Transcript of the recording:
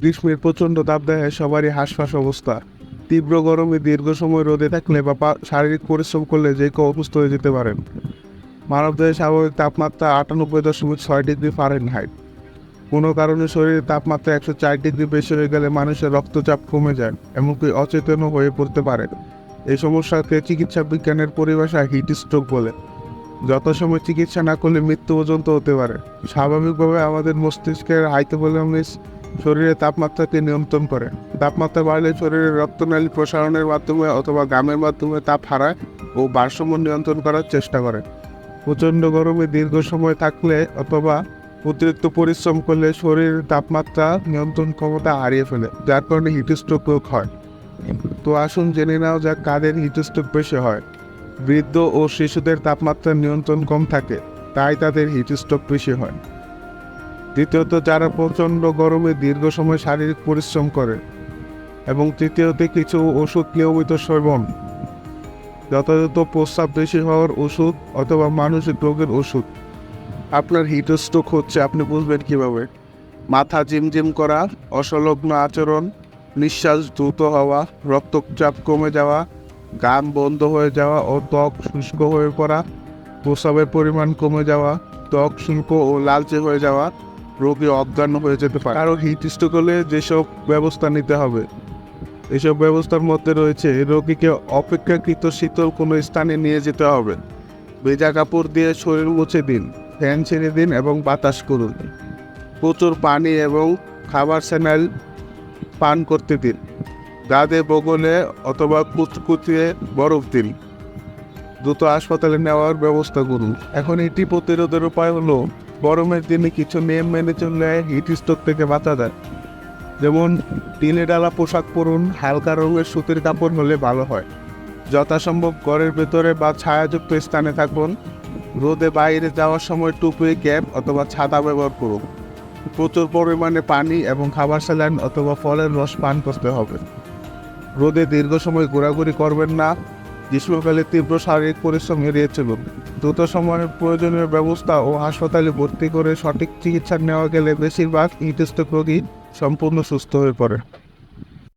গ্রীষ্মের প্রচণ্ড তাপদাহে সবারই হাঁসফাঁস অবস্থা। তীব্র গরমে দীর্ঘ সময় রোদে থাকলে বা শারীরিক পরিশ্রম করলে যে কেউ অসুস্থ হয়ে যেতে পারেন। মানবদেহের স্বাভাবিক তাপমাত্রা 98.6 ডিগ্রি ফারেনহাইট। কোনো কারণে শরীরের তাপমাত্রা 104 ডিগ্রি বেশি হয়ে গেলে মানুষের রক্তচাপ কমে যায়, এমনকি অচেতনও হয়ে পড়তে পারে। এই সমস্যাকে চিকিৎসা বিজ্ঞানের পরিভাষায় হিট স্ট্রোক বলে। যথাসময় চিকিৎসা না করলে মৃত্যু পর্যন্ত হতে পারে। স্বাভাবিকভাবে আমাদের মস্তিষ্কের হাইপোথ্যালামাস শরীরের তাপমাত্রাকে নিয়ন্ত্রণ করে। তাপমাত্রা বাড়লে শরীরের রক্তনালী প্রসারণের মাধ্যমে অথবা ঘামের মাধ্যমে তাপ হারায় ও ভারসাম্য নিয়ন্ত্রণ করার চেষ্টা করে। প্রচণ্ড গরমে দীর্ঘ সময় থাকলে অথবা অতিরিক্ত পরিশ্রম করলে শরীরের তাপমাত্রা নিয়ন্ত্রণ ক্ষমতা হারিয়ে ফেলে, যার কারণে হিটস্ট্রোক হয়। তো আসুন জেনে নাও যাক কাদের হিটস্ট্রোক বেশি হয়। বৃদ্ধ ও শিশুদের তাপমাত্রার নিয়ন্ত্রণ কম থাকে, তাই তাদের হিটস্ট্রোক বেশি হয়। দ্বিতীয়ত, যারা প্রচণ্ড গরমে দীর্ঘ সময় শারীরিক পরিশ্রম করে। এবং তৃতীয়তে, কিছু ওষুধ নিয়মিত সেবন, যথাযথ প্রস্রাব বেশি হওয়ার ওষুধ অথবা মানসিক রোগের ওষুধ। আপনার হিটস্ট্রোক হচ্ছে আপনি বুঝবেন কিভাবে? মাথা ঝিমঝিম করা, অসংলগ্ন আচরণ, নিঃশ্বাস দ্রুত হওয়া, রক্তচাপ কমে যাওয়া, ঘাম বন্ধ হয়ে যাওয়া ও ত্বক শুষ্ক হয়ে পড়া, প্রস্রাবের পরিমাণ কমে যাওয়া, ত্বক শুষ্ক ও লালচে হয়ে যাওয়া, রোগী অজ্ঞান হয়ে যেতে পারে। কারো হিটস্ট্রোক হলে যেসব ব্যবস্থা নিতে হবে, এসব ব্যবস্থার মধ্যে রয়েছে রোগীকে অপেক্ষাকৃত শীতল কোনো স্থানে নিয়ে যেতে হবে, ভেজা কাপড় দিয়ে শরীর মুছে দিন, ফ্যান ছেড়ে দিন এবং বাতাস করুন, প্রচুর পানি এবং খাবার স্যালাইন পান করতে দিন, দাঁতে বগলে অথবা কুচকুচিয়ে বরফ দিন, দ্রুত হাসপাতালে নেওয়ার ব্যবস্থা করুন। এখন এটি প্রতিরোধের উপায় হলো গরমের দিনে কিছু নিয়ম মেনে চললে হিটস্ট্রোক থেকে বাঁচা যায়। যেমন ঢিলে ঢালা পোশাক পরুন, হালকা রঙের সুতির কাপড় হলে ভালো হয়। যথাসম্ভব ঘরের ভেতরে বা ছায়াযুক্ত স্থানে থাকুন। রোদে বাইরে যাওয়ার সময় টুপি, ক্যাপ অথবা ছাতা ব্যবহার করুন। প্রচুর পরিমাণে পানি এবং খাবার স্যালাইন অথবা ফলের রস পান করতে হবে। রোদে দীর্ঘ সময় ঘোরাঘুরি করবেন না। গ্রীষ্মকালে তীব্র শারীরিক পরিশ্রম এড়িয়ে চলুন। দ্রুত সময়ের প্রয়োজনীয় ব্যবস্থা ও হাসপাতালে ভর্তি করে সঠিক চিকিৎসা নেওয়া গেলে বেশিরভাগ হিটস্ট্রোক রোগী সম্পূর্ণ সুস্থ হয়ে পড়ে।